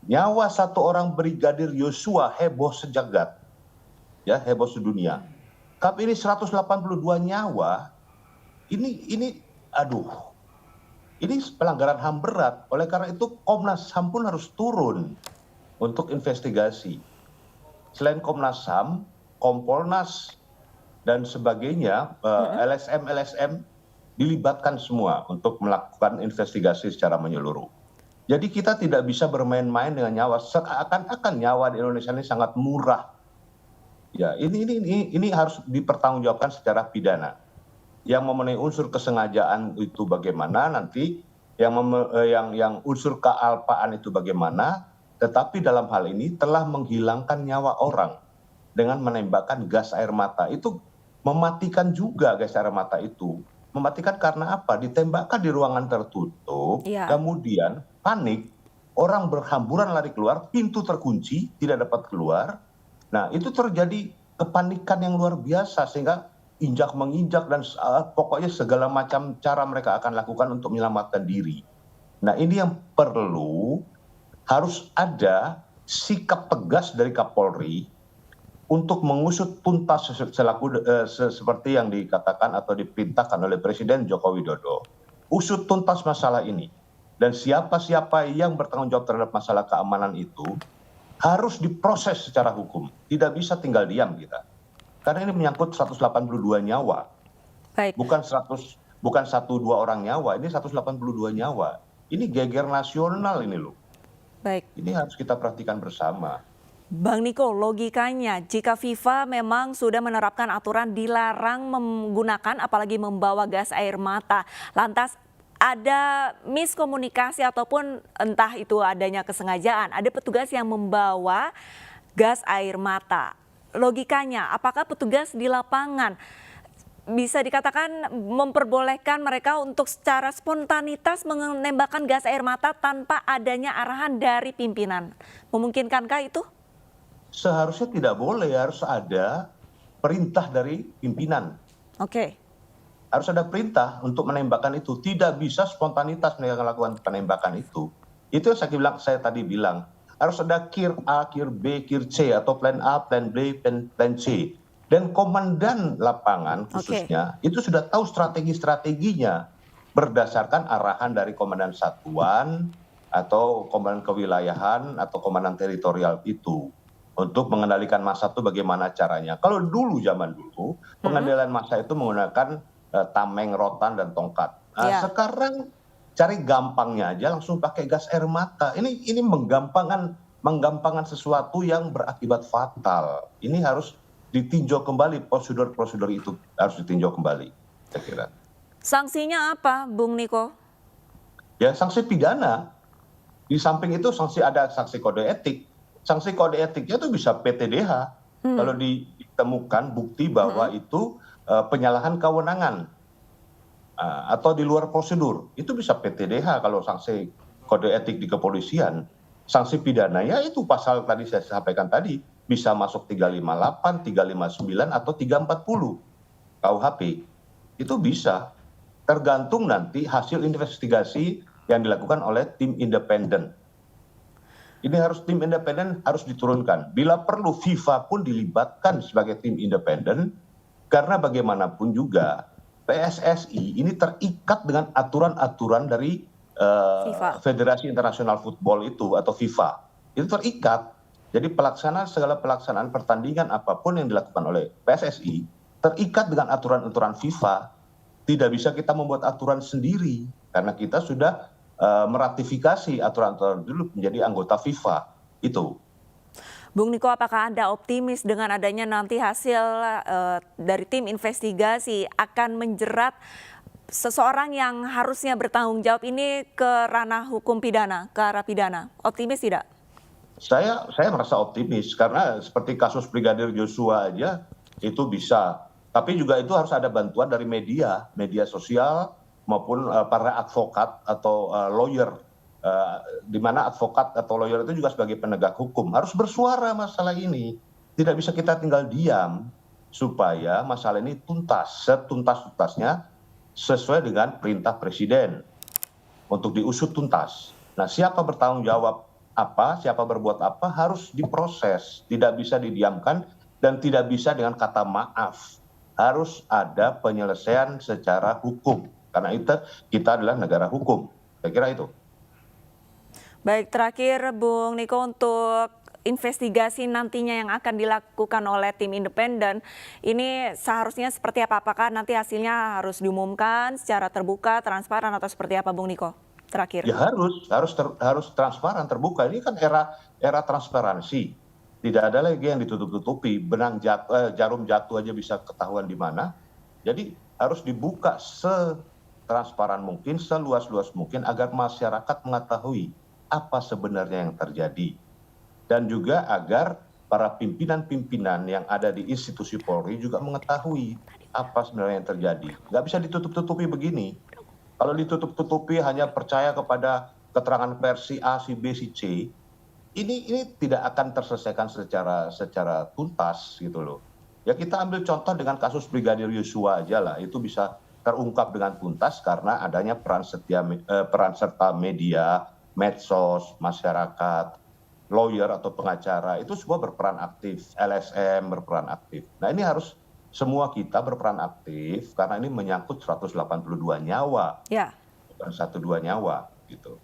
Nyawa satu orang Brigadir Yosua heboh sejagat, ya heboh sedunia. Tapi ini 182 nyawa, ini aduh, ini pelanggaran HAM berat. Oleh karena itu Komnas HAM pun harus turun untuk investigasi. Selain Komnas HAM, Kompolnas dan sebagainya, LSM dilibatkan semua untuk melakukan investigasi secara menyeluruh. Jadi kita tidak bisa bermain-main dengan nyawa, seakan-akan nyawa di Indonesia ini sangat murah. Ya, ini harus dipertanggungjawabkan secara pidana. Yang memenuhi unsur kesengajaan itu bagaimana nanti, yang unsur kealpaan itu bagaimana, tetapi dalam hal ini telah menghilangkan nyawa orang dengan menembakkan gas air mata. Itu mematikan juga gas air mata itu. Mematikan karena apa? Ditembakkan di ruangan tertutup, kemudian panik, orang berhamburan lari keluar, pintu terkunci, tidak dapat keluar. Nah, itu terjadi kepanikan yang luar biasa sehingga injak menginjak dan pokoknya segala macam cara mereka akan lakukan untuk menyelamatkan diri. Nah, ini yang perlu, harus ada sikap tegas dari Kapolri untuk mengusut tuntas seperti yang dikatakan atau diperintahkan oleh Presiden Joko Widodo. Usut tuntas masalah ini. Dan siapa-siapa yang bertanggung jawab terhadap masalah keamanan itu harus diproses secara hukum. Tidak bisa tinggal diam kita. Karena ini menyangkut 182 nyawa. Baik. Bukan 1-2 orang nyawa, ini 182 nyawa. Ini geger nasional ini loh. Baik. Ini harus kita perhatikan bersama. Bang Niko, logikanya jika FIFA memang sudah menerapkan aturan dilarang menggunakan apalagi membawa gas air mata, lantas ada miskomunikasi ataupun entah itu adanya kesengajaan, ada petugas yang membawa gas air mata. Logikanya, apakah petugas di lapangan bisa dikatakan memperbolehkan mereka untuk secara spontanitas menembakkan gas air mata tanpa adanya arahan dari pimpinan? Memungkinkankah itu? Seharusnya tidak boleh, harus ada perintah dari pimpinan. Oke. Harus ada perintah untuk menembakkan itu. Tidak bisa spontanitas mereka melakukan penembakan itu. Itu yang saya tadi bilang. Harus ada kir A, kir B, kir C, atau plan A, plan B, plan C. Dan komandan lapangan khususnya itu sudah tahu strategi-strateginya berdasarkan arahan dari komandan satuan atau komandan kewilayahan atau komandan teritorial itu. Untuk mengendalikan massa itu bagaimana caranya. Kalau dulu, zaman dulu, pengendalian massa itu menggunakan tameng, rotan, dan tongkat. Nah, sekarang cari gampangnya aja langsung pakai gas air mata. Ini menggampangkan sesuatu yang berakibat fatal. Ini harus ditinjau kembali, prosedur-prosedur itu harus ditinjau kembali, saya kira. Sanksinya apa, Bung Niko? Ya, sanksi pidana. Di samping itu ada sanksi kode etik. Sanksi kode etiknya itu bisa PTDH kalau ditemukan bukti bahwa itu penyalahan kewenangan atau di luar prosedur. Itu bisa PTDH kalau sanksi kode etik di kepolisian. Sanksi pidananya itu pasal tadi saya sampaikan tadi bisa masuk 358, 359 atau 340 KUHP. Itu bisa tergantung nanti hasil investigasi yang dilakukan oleh tim independen. Ini tim independen harus diturunkan. Bila perlu FIFA pun dilibatkan sebagai tim independen karena bagaimanapun juga PSSI ini terikat dengan aturan-aturan dari Federasi Internasional Football itu atau FIFA. Itu terikat. Jadi segala pelaksanaan pertandingan apapun yang dilakukan oleh PSSI terikat dengan aturan-aturan FIFA. Tidak bisa kita membuat aturan sendiri karena kita sudah meratifikasi aturan-aturan dulu menjadi anggota FIFA itu. Bung Niko, apakah Anda optimis dengan adanya nanti hasil dari tim investigasi akan menjerat seseorang yang harusnya bertanggung jawab ini ke ranah hukum pidana, ke arah pidana? Optimis tidak? Saya merasa optimis karena seperti kasus Brigadir Yosua aja itu bisa. Tapi juga itu harus ada bantuan dari media sosial maupun para advokat atau lawyer, di mana advokat atau lawyer itu juga sebagai penegak hukum harus bersuara masalah ini. Tidak bisa kita tinggal diam supaya masalah ini tuntas, setuntas-tuntasnya sesuai dengan perintah Presiden untuk diusut tuntas. Nah, siapa bertanggung jawab apa, siapa berbuat apa harus diproses, tidak bisa didiamkan dan tidak bisa dengan kata maaf. Harus ada penyelesaian secara hukum karena kita adalah negara hukum. Saya kira itu. Baik, terakhir Bung Niko, untuk investigasi nantinya yang akan dilakukan oleh tim independen, ini seharusnya seperti apa? Apakah nanti hasilnya harus diumumkan secara terbuka, transparan, atau seperti apa, Bung Niko? Terakhir. Ya harus transparan, terbuka. Ini kan era transparansi. Tidak ada lagi yang ditutup-tutupi. Jarum jatuh aja bisa ketahuan di mana. Jadi harus dibuka setransparan mungkin, seluas-luas mungkin agar masyarakat mengetahui apa sebenarnya yang terjadi. Dan juga agar para pimpinan-pimpinan yang ada di institusi Polri juga mengetahui apa sebenarnya yang terjadi. Nggak bisa ditutup-tutupi begini. Kalau ditutup-tutupi hanya percaya kepada keterangan versi A, si B, si C, ini tidak akan terselesaikan secara tuntas gitu loh. Ya kita ambil contoh dengan kasus Brigadir Yosua aja lah, itu bisa terungkap dengan tuntas karena adanya peran serta media, medsos, masyarakat, lawyer atau pengacara, itu semua berperan aktif, LSM berperan aktif. Nah ini harus semua kita berperan aktif karena ini menyangkut 182 nyawa, Ya. bukan 1-2 nyawa gitu.